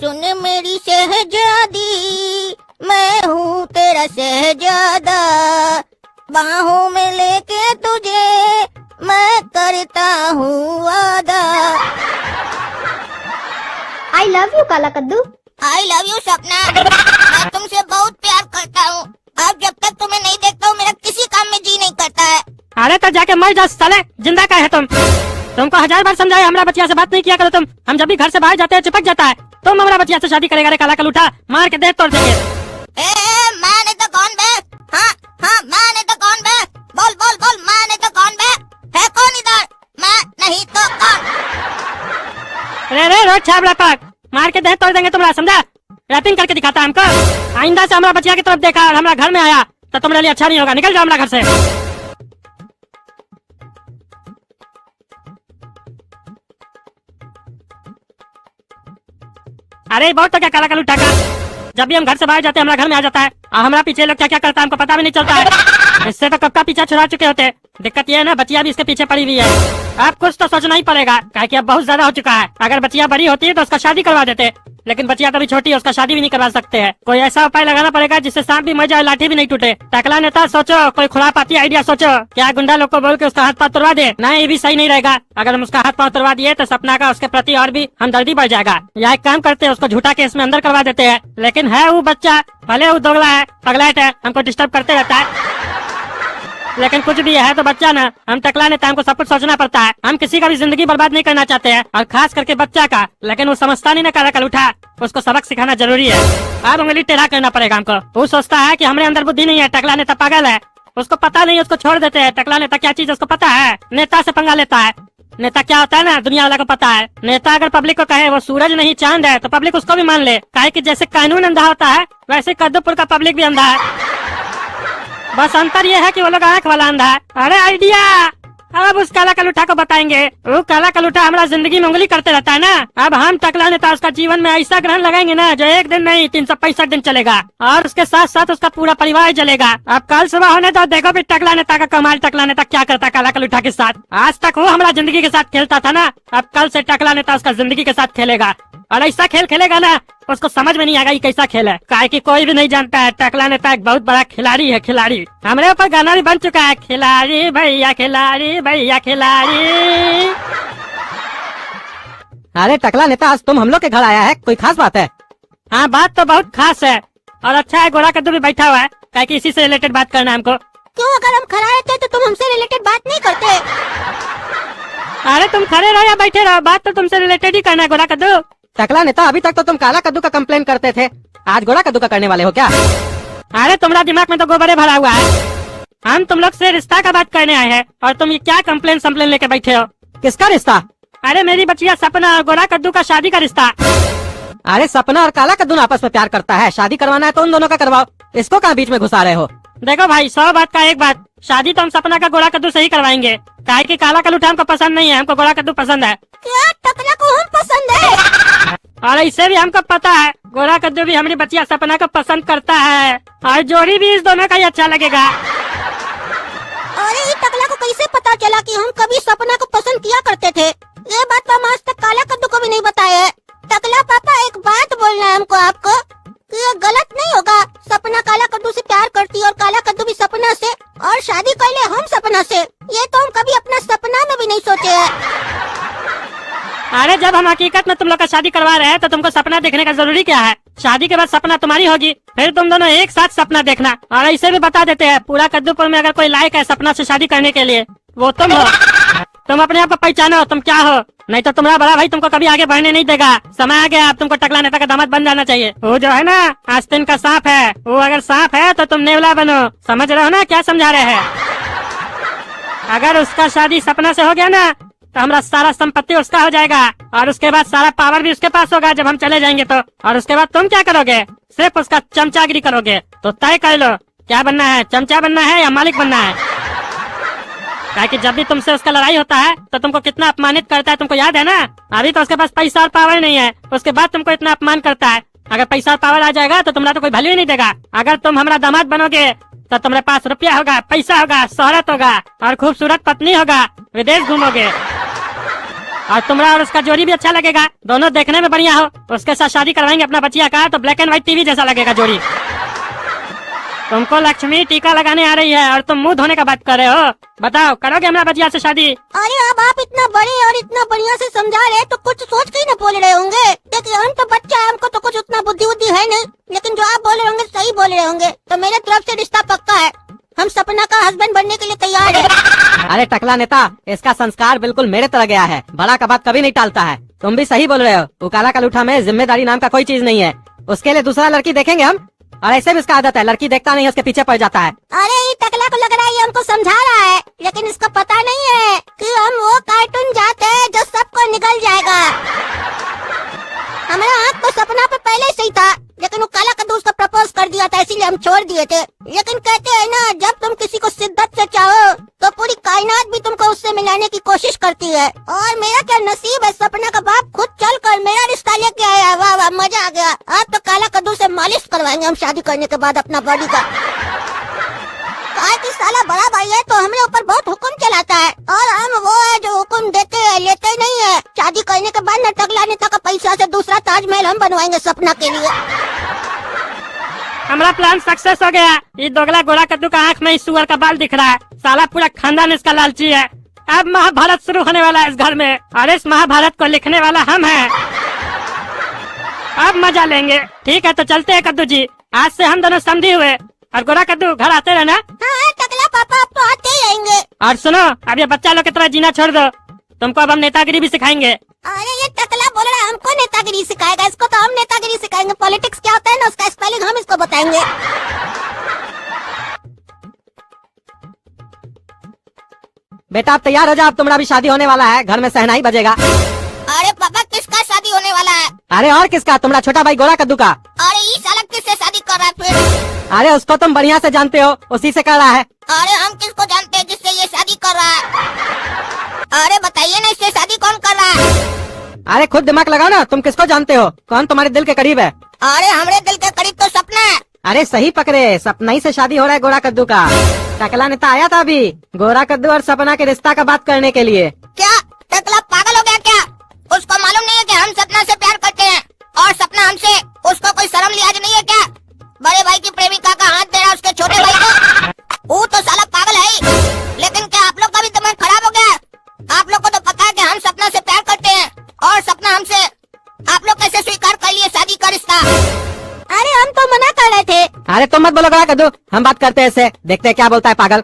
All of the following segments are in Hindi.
सुन मेरी शहजादी, मैं हूँ तेरा शहजादा, बाहों में लेके तुझे मैं करता हूँ वादा। आई लव यू काला कद्दू। आई लव यू सपना, मैं तुमसे बहुत प्यार करता हूँ। अब जब तक तुम्हें नहीं देखता हूँ मेरा किसी काम में जी नहीं करता है। अरे तो जाके मर जा साले, जिंदा का है तुमको 1000 बार समझाया हमारा बच्चिया से बात नहीं किया करो तुम। हम जब भी घर से बाहर जाते हैं चिपक जाता है। तुम हमारा बच्चिया से शादी करेगा रे काला कलूठा, मार के देह तोड़ देंगे। माने तो कौन बे? हाँ माने तो कौन बे? बोल बोल बोल, माने तो कौन बे? है कौन इधर? मैं नहीं तो कौन? रे रोड छाबड़ा पाक, मार के देह तोड़ देंगे तुम्हारा, समझा? रैपिंग करके दिखाता है हमको। आइंदा से हमारा बच्चिया की तरफ देखा और हमारा घर में आया तो तुम्हारे लिए अच्छा नहीं होगा। निकल जाओ हमारा घर से। अरे बहुत तो क्या काला कलूठा का, जब भी हम घर से बाहर जाते हैं हमारा घर में आ जाता है और हमारा पीछे लोग क्या क्या करता है हमको पता भी नहीं चलता है। इससे तो कब का पीछा छुड़ा चुके होते। दिक्कत ये है ना, बच्चिया भी इसके पीछे पड़ी हुई है। अब कुछ तो सोचना ही पड़ेगा, काहे कि अब बहुत ज्यादा हो चुका है। अगर बच्चिया बड़ी होती है तो उसका शादी करवा देते, लेकिन बच्चिया तो अभी छोटी है, उसका शादी भी नहीं करवा सकते हैं। कोई ऐसा उपाय लगाना पड़ेगा जिससे सांप भी मर जाए, लाठी भी नहीं टूटे। टकला नेता सोचो, कोई खुरापाती आइडिया सोचो। क्या गुंडा लोग को बोल के उसका हाथ पाँव तोड़वा दे? नहीं, ये भी सही नहीं रहेगा। अगर हम उसका हाथ पाँव तोड़वा दिए तो सपना का उसके प्रति और भी हमदर्दी बढ़ जाएगा। या एक काम करते हैं, उसको झूठा केस में अंदर करवा देते हैं। लेकिन है वो बच्चा, भले वो दोगला है, पगलाइट है, हमको डिस्टर्ब करते रहता है, लेकिन कुछ भी है तो बच्चा ना। हम टकला नेता, हमको सब कुछ सोचना पड़ता है। हम किसी का भी जिंदगी बर्बाद नहीं करना चाहते हैं, और खास करके बच्चा का। लेकिन वो समझता नहीं ना काला कलूठा, उसको सबक सिखाना जरूरी है। अब उंगली टेढ़ा करना पड़ेगा हमको। वो सोचता है कि हमारे अंदर बुद्धि नहीं है, टकला नेता पागल है, उसको पता नहीं, उसको छोड़ देते हैं। टकला नेता क्या चीज उसको पता है। नेता से पंगा लेता है। नेता क्या होता है ना, दुनिया वाला को पता है। नेता अगर पब्लिक को कहे वो सूरज नहीं चांद है तो पब्लिक उसको भी मान ले। काहे कि जैसे कानून अंधा होता है वैसे कद्दूपुर का पब्लिक भी अंधा है। बस अंतर ये है कि वो लोग आँख वाला अंधा है। अरे आइडिया, अब उस काला कलूठा को बताएंगे। वो काला कलूठा हमारा जिंदगी में उंगली करते रहता है ना। अब हम टकला नेता उसका जीवन में ऐसा ग्रहण लगाएंगे ना जो एक दिन नहीं 365 दिन चलेगा, और उसके साथ साथ उसका पूरा परिवार जलेगा। अब कल सुबह होने तो देखो भी टकला नेता का कमाल। टकला नेता क्या करता है काला कलूठा के साथ। आज तक वो हमारा जिंदगी के साथ खेलता था ना, अब कल से टकला नेता उसका जिंदगी के साथ खेलेगा। और ऐसा खेल खेलेगा ना उसको समझ में नहीं आएगा ये कैसा खेल है। काहे कि कोई भी नहीं जानता है टकला नेता एक बहुत बड़ा खिलाड़ी है। खिलाड़ी हमारे ऊपर गाना भी बन चुका है, खिलाड़ी भैया खिलाड़ी भैया खिलाड़ी। अरे टकला नेता, आज तुम हम लोग के घर आया है, कोई खास बात है? हाँ, बात तो बहुत खास है और अच्छा है। गोरा कद्दू भी बैठा हुआ है, काहे कि इसी से रिलेटेड बात करना है हमको। क्यों, अगर हम खड़ा रहते तो तुम हमसे रिलेटेड बात नहीं करते? अरे तुम खड़े रहो या बैठे रहो, बात तो तुमसे रिलेटेड ही करना है गोरा कद्दू। टकला नेता, अभी तक तो तुम काला कद्दू का कंप्लेन करते थे, आज गोरा कद्दू का करने वाले हो क्या? अरे तुम्हारा दिमाग में तो गोबरे भरा हुआ है। हम तुम लोग से रिश्ता का बात करने आए हैं और तुम ये क्या कंप्लेन लेके बैठे हो? किसका रिश्ता? अरे मेरी बच्चिया सपना और गोरा कद्दू का शादी का रिश्ता। अरे सपना और काला कद्दू आपस में प्यार करता है, शादी करवाना है तो उन दोनों का करवाओ, इसको कहाँ बीच में घुसा रहे हो? देखो भाई, 100 बात का एक बात, शादी तो हम सपना का गोरा कद्दू से ही करवाएंगे। काहे कि काला कलूठा हमको पसंद नहीं है, हमको गोरा कद्दू पसंद है। क्या टकला को हम पसंद है? और इसे भी हमको पता है गोरा कद्दू भी हमारी बच्चिया सपना को पसंद करता है, और जोड़ी भी इस दोनों का ही अच्छा लगेगा। अरे ये टकला को कैसे पता चला कि हम कभी सपना को पसंद किया करते थे? ये बात तो हम आज तक काला कद्दू को भी नहीं बताया है। टकला पापा, एक बात बोलना है हमको आपको कि ये गलत नहीं होगा। सपना काला कद्दू से प्यार करती और काला कद्दू भी सपना से, और शादी कर ले हम सपना से। ये तो हम कभी अपना सपना में भी नहीं सोचे है। अरे जब हम हकीकत में तुम लोग का शादी करवा रहे हैं तो तुमको सपना देखने का जरूरी क्या है? शादी के बाद सपना तुम्हारी होगी, फिर तुम दोनों एक साथ सपना देखना। और ऐसे भी बता देते हैं पूरा कद्दूपुर में अगर कोई लायक है सपना से शादी करने के लिए वो तुम हो। तुम अपने आप को पहचानो, तुम क्या हो, नहीं तो तुम्हारा बड़ा भाई तुमको कभी आगे बढ़ने नहीं देगा। समय आ गया, अब तुमको टकला नेता का दामाद बन जाना चाहिए। वो जो है ना आस्तीन का सांप है, वो अगर सांप है तो तुम नेवला बनो। समझ रहे हो ना क्या समझा रहे हैं? अगर उसका शादी सपना से हो गया ना तो हमारा सारा संपत्ति उसका हो जाएगा, और उसके बाद सारा पावर भी उसके पास होगा जब हम चले जाएंगे तो। और उसके बाद तुम क्या करोगे? सिर्फ उसका चमचागिरी करोगे। तो तय कर लो क्या बनना है, चमचा बनना है या मालिक बनना है? काहे कि जब भी तुमसे उसका लड़ाई होता है तो तुमको कितना अपमानित करता है, तुमको याद है ना? अभी तो उसके पास पैसा और पावर नहीं है, उसके बाद तुमको इतना अपमान करता है। अगर पैसा और पावर आ जाएगा तो तुम्हारा तो कोई वैल्यू ही नहीं देगा। अगर तुम हमारा दामाद बनोगे तो तुम्हारे पास रुपया होगा, पैसा होगा, शोहरत होगा और खूबसूरत पत्नी होगा, विदेश घूमोगे। और तुम्हारा और उसका जोड़ी भी अच्छा लगेगा, दोनों देखने में बढ़िया हो। उसके साथ शादी करवाएंगे अपना बचिया का, तो ब्लैक एंड व्हाइट टीवी जैसा लगेगा जोड़ी। तुमको लक्ष्मी टीका लगाने आ रही है और तुम मुंह धोने का बात कर रहे हो। बताओ, करोगे हमारा बचिया से शादी? अरे अब आप इतना बड़े और इतना बढ़िया से समझा रहे तो कुछ सोच के ही न बोल रहे होंगे। देखिए हम तो बच्चा है, हमको तो कुछ उतना बुद्धि है नहीं, लेकिन जो आप बोल रहे होंगे सही बोल रहे होंगे। तो मेरे तरफ से रिश्ता पक्का है, हम सपना का हस्बैंड बनने के लिए तैयार है। अरे टकला नेता, इसका संस्कार बिल्कुल मेरे तरह गया है, बड़ा का बात कभी नहीं टालता है। तुम भी सही बोल रहे हो, उकाला का लूठा में जिम्मेदारी नाम का कोई चीज नहीं है। उसके लिए दूसरा लड़की देखेंगे हम, और ऐसे भी इसका आदत है, लड़की देखता नहीं है उसके पीछे पड़ जाता है। अरे ये टकला को लग रहा है ये हमको समझा रहा है, लेकिन इसको पता नहीं है कि हम वो कार्टून जाते हैं जो सबको निगल जाएगा। हमारा आँख तो सपना पे पहले से ही था, लेकिन वो काला कद्दू उसको प्रपोज कर दिया था, इसीलिए हम छोड़ दिए थे। लेकिन कहते हैं ना, जब तुम किसी को शिद्दत से चाहो तो पूरी कायनात भी तुमको उससे मिलाने की कोशिश करती है। और मेरा क्या नसीब है, सपना का बाप खुद चल कर मेरा रिश्ता लेके आया। वाह वाह, मजा आ गया। अब तो काला कद्दू से मालिश करवाएंगे हम शादी करने के बाद अपना बॉडी का। कि साला बड़ा भाई है तो हमारे ऊपर बहुत हुक्म चलाता है, और हम वो है जो हुक्म देते हैं लेते नहीं है। शादी करने के बाद न टकला नेता का पैसा से दूसरा ताजमहल हम बनवाएंगे सपना के लिए। हमारा प्लान सक्सेस हो गया। ये दोगला गोरा कद्दू का आँख में इस सुअर का बाल दिख रहा है, साला पूरा खानदान इसका लालची है। अब महाभारत शुरू होने वाला है इस घर में, और इस महाभारत को लिखने वाला हम हैं। अब मजा लेंगे। ठीक है तो चलते हैं कद्दू जी, आज से हम दोनों समझी हुए। और गोरा कद्दू घर आते रहना। हाँ टकला पापा, अब तो आते ही रहेंगे। और सुनो, अब ये बच्चा लोग की तरह जीना छोड़ दो, तुमको अब हम नेतागिरी भी सिखाएंगे। अरे ये टकला बोल रहा है हमको नेतागिरी सिखाएगा, इसको तो हम नेतागिरी सिखाएंगे। पॉलिटिक्स क्या होता है ना, उसका स्पेलिंग हम इसको बताएंगे। बेटा आप तैयार हो जाओ, अब तुम्हारा भी शादी होने वाला है, घर में सहनाई बजेगा। अरे पापा किसका शादी होने वाला है? अरे और किसका, तुम्हारा छोटा भाई गोरा कद्दू का। अरे ये साला किससे शादी कर रहा है फिर? अरे उसको तुम बढ़िया से जानते हो, उसी से कर रहा है। अरे हम किसको जानते हैं जिससे ये शादी कर रहा है? अरे बताइए ना, इससे शादी कौन कर रहा है? अरे खुद दिमाग लगाओ ना, तुम किसको जानते हो, कौन तुम्हारे दिल के करीब है? अरे हमारे दिल के करीब तो सपना है। अरे सही पकड़े, सपना ही से शादी हो रहा है गोरा कद्दू का। टकला नेता आया था अभी गोरा कद्दू और सपना के रिश्ता का बात करने के लिए। क्या टकला पागल हो गया क्या? उसको मालूम नहीं है कि हम सपना से प्यार करते हैं और सपना हमसे? उसको कोई शर्म लिहाज नहीं है क्या? बड़े भाई की प्रेमिका का हाथ दे रहा उसके छोटे भाई को। वो तो साला पागल है ही। लेकिन क्या आप लोग का भी दिमाग खराब हो गया? आप लोग को तो पता है कि हम सपना से प्यार करते हैं और सपना हमसे। आप लोग कैसे स्वीकार कर लिए शादी का रिश्ता? अरे हम तो मना कर रहे थे। अरे तुम मत बोलो गोरा कद्दू, हम बात करते हैं इससे, देखते हैं क्या बोलता है पागल।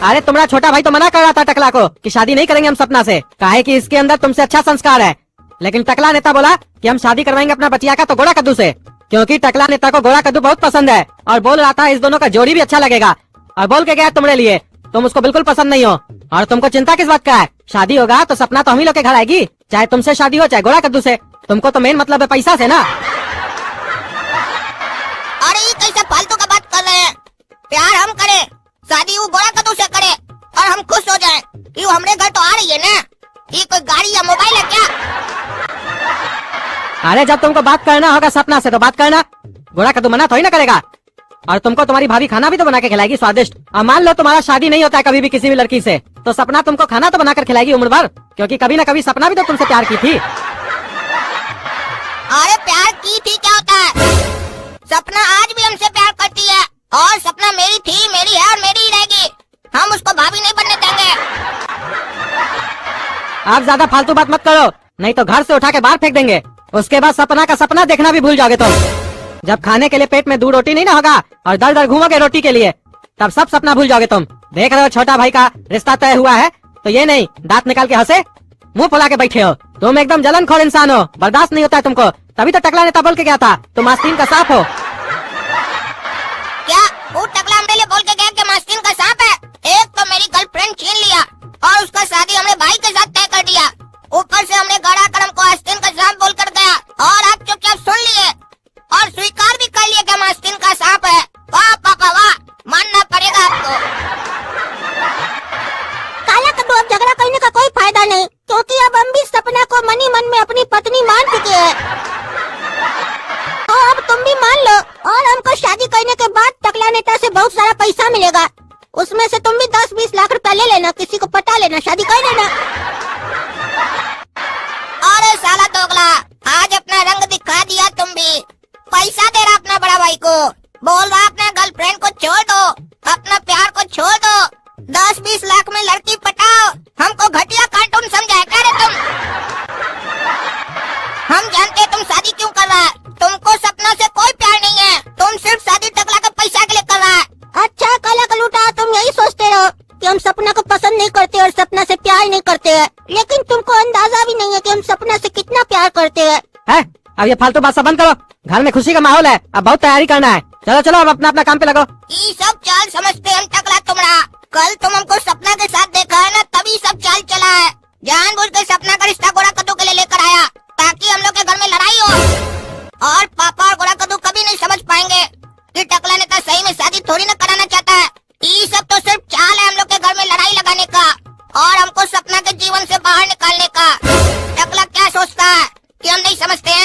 अरे तुम्हारा छोटा भाई तो मना कर रहा था टकला को कि शादी नहीं करेंगे हम सपना से, काहे कि इसके अंदर तुमसे अच्छा संस्कार है। लेकिन टकला नेता बोला कि हम शादी करवाएंगे अपना बचिया का तो गोरा कद्दू से, क्योंकि टकला नेता को गोरा कद्दू बहुत पसंद है और बोल रहा था इस दोनों का जोड़ी भी अच्छा लगेगा। और बोल के गया तुम्हारे लिए, तुम उसको बिल्कुल पसंद नहीं हो और तुमको चिंता किस बात का है? शादी होगा तो सपना तो हम ही लोग के घर आएगी, चाहे तुमसे शादी हो चाहे गोरा कद्दू से। तुमको तो मेन मतलब है पैसा से ना। अरे ये कैसे फालतू का बात कर रहे हैं? प्यार हम करें, शादी वो गोरा कद्दू से करे और हम खुश हो जाएं। ये हमारे घर तो आ रही है ना, ये कोई गाड़ी या मोबाइल है क्या? अरे जब तुमको बात करना होगा सपना से तो बात करना, गोरा कद्दू मना थोड़ी ना करेगा। और तुमको तुम्हारी भाभी खाना भी तो बना के खिलाएगी स्वादिष्ट। और मान लो तुम्हारा शादी नहीं होता है कभी भी किसी भी लड़की से, तो सपना तुमको खाना तो बनाकर खिलाएगी उम्र भर, क्योंकि कभी न कभी सपना भी तो तुमसे प्यार की थी। अरे प्यार की थी क्या होता है? सपना आज भी हमसे प्यार करती है और सपना मेरी थी, मेरी है और मेरी ही रहेगी। हम उसको भाभी नहीं बनने देंगे। आप ज्यादा फालतू बात मत करो, नहीं तो घर से उठा के बाहर फेंक देंगे। उसके बाद सपना का सपना देखना भी भूल जाओगे तुम। जब खाने के लिए पेट में 2 रोटी नहीं ना होगा और दर दर घूमोगे रोटी के लिए, तब सब सपना भूल जाओगे तुम। देख रहे हो छोटा भाई का रिश्ता तय हुआ है, तो ये नहीं दांत निकाल के हंसे, मुंह फुला के बैठे हो। तुम एकदम जलनखोर इंसान हो, बर्दाश्त नहीं होता है तुमको, तभी तो टकला नेता बोल के गया था तुम आस्तीन का सांप हो। क्या वो टकला हमने लिए बोल के गया कि मास्तीन का सांप है? एक तो मेरी गर्लफ्रेंड छीन लिया और उसका शादी हमने भाई के साथ तय कर दिया, ऊपर से हमने गड़ा कर हमको आस्तीन का सांप बोल कर गया और आप चुपचाप सुन लिए और स्वीकार भी कर लिए कि हम आस्तीन का सांप है। वाह पापा वाह, मानना पड़ेगा आपको। काला कद्दू, अब झगड़ा करने का कोई फायदा नहीं, क्योंकि अब हम भी सपना को मनी मन में अपनी पत्नी मान चुके हैं। और अब तुम भी मान लो, और हमको शादी करने के बाद टकला नेता से बहुत सारा पैसा मिलेगा, उसमें से तुम भी 10-20 लाख रुपया ले लेना, किसी को पटा लेना, शादी कर लेना। अरे साला दोगला, आज अपना रंग दिखा दिया तुम भी। पैसा दे रहा अपना बड़ा भाई को, बोल रहा अपने गर्लफ्रेंड को छोड़ दो, अपना प्यार को छोड़ दो, 10-20 लाख में लड़की पटाओ। हमको घटिया कार्टून समझा क्या रे तुम? हम जानते तुम शादी क्यों कर रहा है। तुमको सपना से कोई प्यार नहीं है, तुम सिर्फ शादी टकला के पैसा के लिए कर रहा है। अच्छा काला कलूटा, तुम यही सोचते रहो कि हम सपना को पसंद नहीं करते और सपना से प्यार नहीं करते हैं, लेकिन तुमको अंदाजा भी नहीं है कि हम सपना से कितना प्यार करते हैं। है अब ये फालतू बात सब बंद करो, घर में खुशी का माहौल है, अब बहुत तैयारी करना है। चलो चलो अब अपना अपना काम पे लगो। ये सब चाल समझते हम टकला तुमरा। कल तुम हमको सपना के साथ देखा है ना, तभी सब चाल चला है। जानबूझ के सपना का रिश्ता गोरा कद्दू के लिए लेकर आया ताकि हम लोग के घर में लड़ाई हो। और पापा और गोरा कद्दू कभी नहीं समझ पाएंगे कि टकला नेता सही में शादी थोड़ी ना कराना चाहता है। ये सब तो सिर्फ चाल है हम लोग के घर में लड़ाई लगाने का और हमको सपना के जीवन से बाहर निकालने का। टकला क्या सोचता है कि हम नहीं समझते हैं?